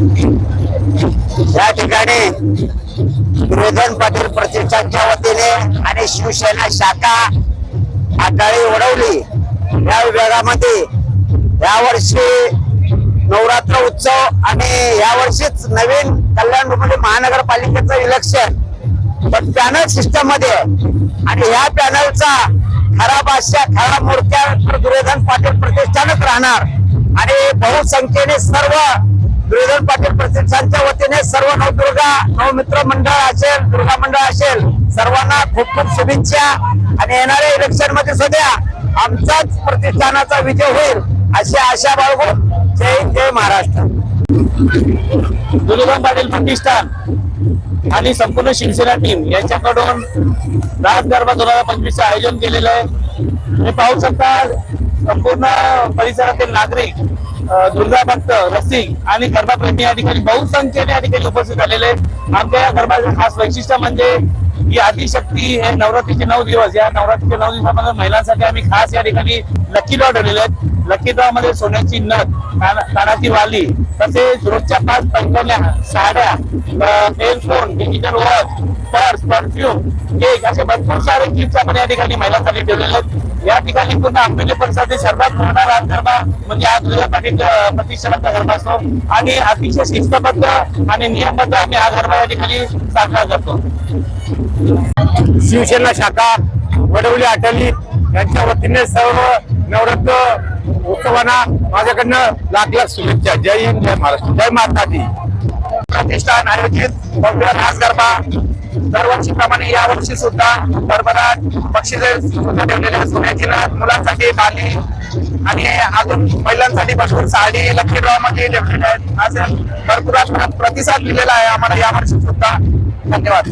या ठिकाणी दुर्योधन पाटील प्रतिष्ठानच्या वतीने आणि शिवसेना शाखा आगळी वडवली या विभागामध्ये यावर्षी नवरात्र उत्सव आणि यावर्षीच नवीन कल्याण डोंबिवली महानगरपालिकेचं इलेक्शन पण पॅनल सिस्टम मध्ये आणि ह्या पॅनलचा खरा बादशाह खरा मूर्त्या दुर्योधन पाटील प्रतिष्ठानच राहणार आणि बहुसंख्येने सर्व दुर्योधन पाटील प्रतिष्ठानच्या वतीने सर्व नवदुर्गा नवमित्र मंडळ असेल दुर्गा मंडळ असेल सर्वांना खूप खूप शुभेच्छा आणि येणाऱ्या इलेक्शन मध्ये सुद्धा आमचाच प्रतिष्ठानाचा विजय होईल अशी आशा बाळगून जय हिंद जय महाराष्ट्र. दुर्योधन पाटील प्रतिष्ठान आणि संपूर्ण शिवसेना टीम यांच्याकडून राज गरबा 2025 चे आयोजन केलेलं आहे. तुम्ही पाहू शकता संपूर्ण परिसरातील नागरिक दुर्गा भक्त रसिक आणि गरबाप्रेमी या ठिकाणी बहुसंख्येने या ठिकाणी उपस्थित झालेले आहेत. आमच्या या गरबाचं खास वैशिष्ट्य म्हणजे ही आदिशक्ती हे नवरात्रीचे 9 दिवस या नवरात्रीच्या 9 दिवसामध्ये महिलांसाठी आम्ही खास या ठिकाणी लकी ड्रॉ ठेवलेले आहेत. लकी ड्रॉ मध्ये सोन्याची नथ कानाची वाली तसेच रोजच्या 5 पैठण्या साड्या earphone digital watch purse perfume cake असे भरपूर सारे गिफ्ट आपण या ठिकाणी महिलांसाठी ठेवलेले आहेत. या ठिकाणी पूर्ण आंबेली परिसरातील सर्वात मोठा राज गरबा म्हणजे हा दुर्गा पाटील प्रतिष्ठानाचा गरबा असतो आणि अतिशय शिस्तबद्ध आणि नियमबद्ध आम्ही हा गरबा या ठिकाणी साजरा करतो. शिवसेना शाखा वडवली अटली यांच्या वतीने सर्व नवरात्र उत्सवांना माझ्याकडनं लाख लाख शुभेच्छा. जय हिंद जय महाराष्ट्र जय माता दी. प्रतिष्ठान आयोजित भव्य रास गरबा दरवर्षीप्रमाणे यावर्षी सुद्धा गरबात बक्षिसे ठेवलेले सोन्याची नथ मुलांसाठी बाली आणि अजून महिलांसाठी भरपूर साडी लकी ड्रॉ मध्ये ठेवलेले आहेत. असे भरपूर प्रतिसाद दिलेला आहे आम्हाला यावर्षी सुद्धा. धन्यवाद.